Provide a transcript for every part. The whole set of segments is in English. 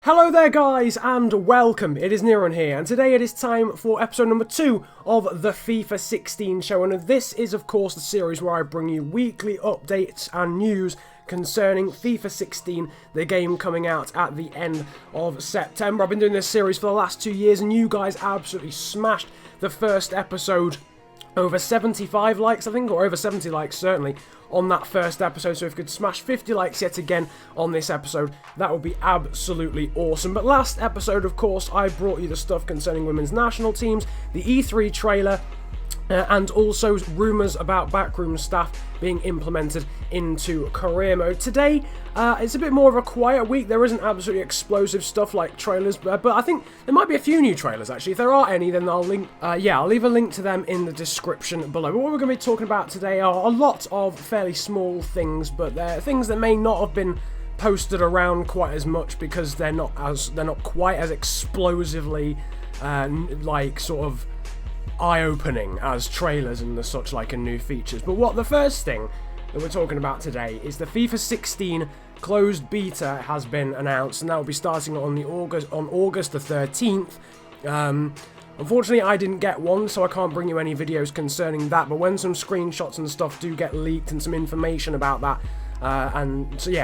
Hello there guys and welcome, it is Neron here and today it is time for episode number 2 of the FIFA 16 show, and this is of course the series where I bring you weekly updates and news concerning FIFA 16, the game coming out at the end of September. I've been doing this series for the last 2 years and you guys absolutely smashed the first episode. Over 75 likes, I think, or over 70 likes, certainly, on that first episode. So if we could smash 50 likes yet again on this episode, that would be absolutely awesome. But last episode, of course, I brought you the stuff concerning women's national teams, the E3 trailer, and also rumours about backroom staff being implemented into career mode. Today, it's a bit more of a quiet week. There isn't absolutely explosive stuff like trailers, but I think there might be a few new trailers actually. If there are any, then I'll link. I'll leave a link to them in the description below. But what we're going to be talking about today are a lot of fairly small things, but they're things that may not have been posted around quite as much because they're not quite as explosively like sort of eye-opening as trailers and the such like and new features. But the first thing that we're talking about today is the FIFA 16 closed beta has been announced, and that will be starting on August the 13th. Unfortunately, I didn't get one, so I can't bring you any videos concerning that, but when some screenshots and stuff do get leaked and some information about that,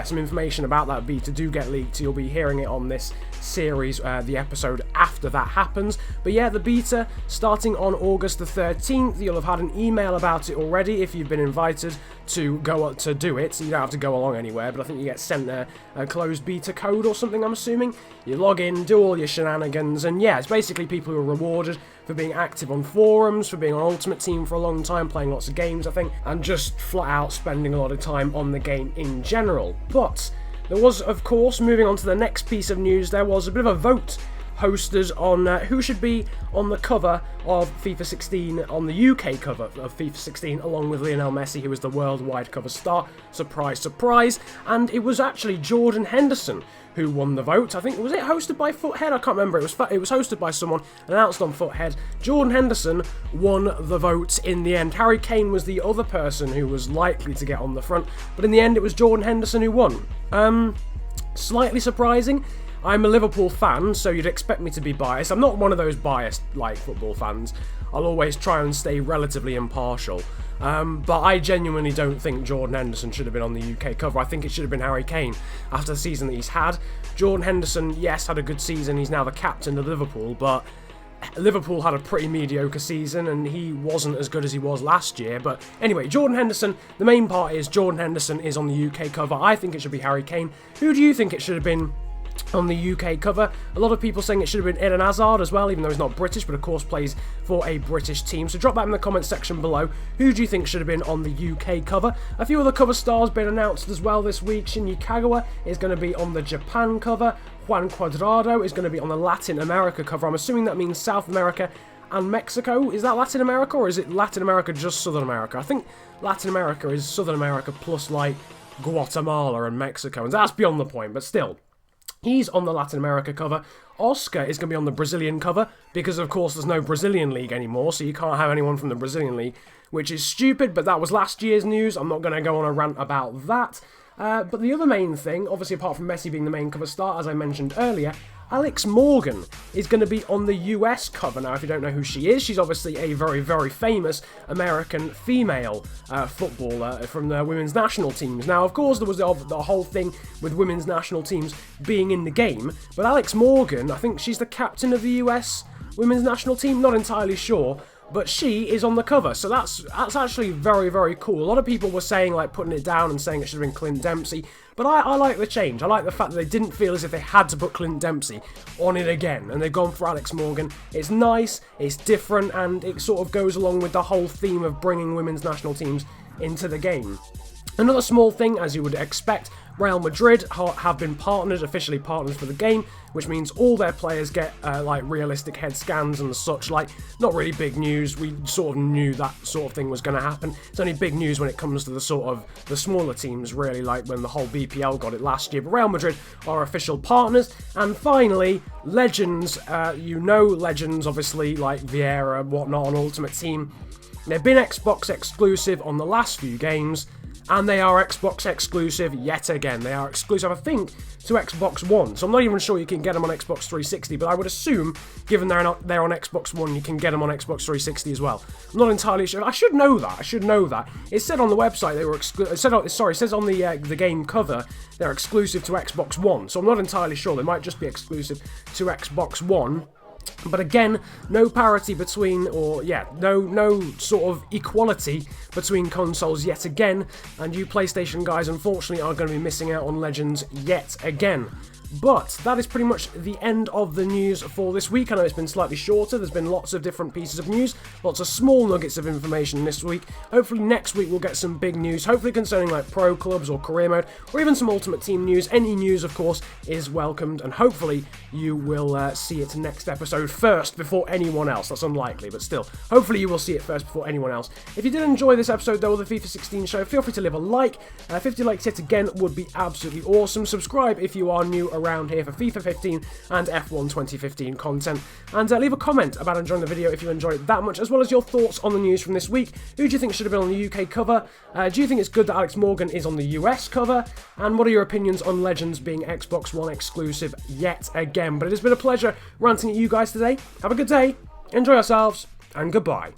some information about that beta do get leaked, you'll be hearing it on this series, the episode after that happens. But yeah, the beta starting on August the 13th. You'll have had an email about it already if you've been invited to go to do it, so you don't have to go along anywhere, but I think you get sent a closed beta code or something, I'm assuming. You log in, do all your shenanigans, and yeah, it's basically people who are rewarded for being active on forums, for being on Ultimate Team for a long time, playing lots of games, I think, and just flat out spending a lot of time on the game in general. But there was, of course, moving on to the next piece of news, there was a bit of a vote hosted on who should be on the cover of FIFA 16, on the UK cover of FIFA 16, along with Lionel Messi, who was the worldwide cover star. Surprise, surprise. And it was actually Jordan Henderson who won the vote. I think, was it hosted by Foothead? I can't remember. It was hosted by someone, announced on Foothead. Jordan Henderson won the vote in the end. Harry Kane was the other person who was likely to get on the front, but in the end it was Jordan Henderson who won. Slightly surprising. I'm a Liverpool fan, so you'd expect me to be biased. I'm not one of those biased, like, football fans. I'll always try and stay relatively impartial. But I genuinely don't think Jordan Henderson should have been on the UK cover. I think it should have been Harry Kane after the season that he's had. Jordan Henderson, yes, had a good season. He's now the captain of Liverpool, but Liverpool had a pretty mediocre season and he wasn't as good as he was last year. But anyway, Jordan Henderson, the main part is Jordan Henderson is on the UK cover. I think it should be Harry Kane. Who do you think it should have been on the UK cover? A lot of people saying it should have been Eden Hazard as well, even though he's not British, but of course plays for a British team. So drop that in the comment section below. Who do you think should have been on the UK cover? A few other cover stars been announced as well this week. Shinya Kagawa is going to be on the Japan cover. Juan Cuadrado is going to be on the Latin America cover. I'm assuming that means South America and Mexico. Is that Latin America, or is it Latin America just Southern America? I think Latin America is Southern America plus like Guatemala and Mexico, and that's beyond the point, but still. He's on the Latin America cover. Oscar is going to be on the Brazilian cover because, of course, there's no Brazilian league anymore, so you can't have anyone from the Brazilian league, which is stupid, but that was last year's news. I'm not going to go on a rant about that. But the other main thing, obviously apart from Messi being the main cover star, as I mentioned earlier, Alex Morgan is going to be on the US cover. Now, if you don't know who she is, she's obviously a very, very famous American female footballer from the women's national teams. Now, of course, there was the whole thing with women's national teams being in the game, but Alex Morgan, I think she's the captain of the US women's national team, not entirely sure, but she is on the cover, so that's actually very, very cool. A lot of people were saying, like, putting it down and saying it should have been Clint Dempsey, but I like the change. I like the fact that they didn't feel as if they had to put Clint Dempsey on it again, and they've gone for Alex Morgan. It's nice, it's different, and it sort of goes along with the whole theme of bringing women's national teams into the game. Another small thing, as you would expect, Real Madrid have been officially partnered for the game, which means all their players get like realistic head scans and such. Like, not really big news. We sort of knew that sort of thing was going to happen. It's only big news when it comes to the sort of the smaller teams, really, like when the whole BPL got it last year. But Real Madrid are official partners. And finally, legends. Legends, obviously, like Vieira, whatnot on Ultimate Team. They've been Xbox exclusive on the last few games, and they are Xbox exclusive yet again. again. They are exclusive, I think, to Xbox One. So I'm not even sure you can get them on Xbox 360, but I would assume, given they're on Xbox One, you can get them on Xbox 360 as well. I'm not entirely sure. I should know that. It said on the website they were exclusive. It says on the game cover they're exclusive to Xbox One. So I'm not entirely sure. They might just be exclusive to Xbox One. But again, no parity between, no sort of equality between consoles yet again, and you PlayStation guys unfortunately are going to be missing out on Legends yet again. But that is pretty much the end of the news for this week. I know it's been slightly shorter, there's been lots of different pieces of news, lots of small nuggets of information this week. Hopefully next week we'll get some big news, hopefully concerning like pro clubs or career mode, or even some Ultimate Team news. Any news, of course, is welcomed, and hopefully you will see it next episode first before anyone else. That's unlikely, but still, hopefully you will see it first before anyone else. If you did enjoy this episode though of the FIFA 16 show, feel free to leave a like. 50 likes hit again would be absolutely awesome. Subscribe if you are new around here for FIFA 15 and F1 2015 content, and leave a comment about enjoying the video if you enjoyed it that much, as well as your thoughts on the news from this week. Who do you think should have been on the UK cover? Do you think it's good that Alex Morgan is on the US cover? And what are your opinions on Legends being Xbox One exclusive yet again? But it has been a pleasure ranting at you guys today. Have a good day, enjoy yourselves, and goodbye.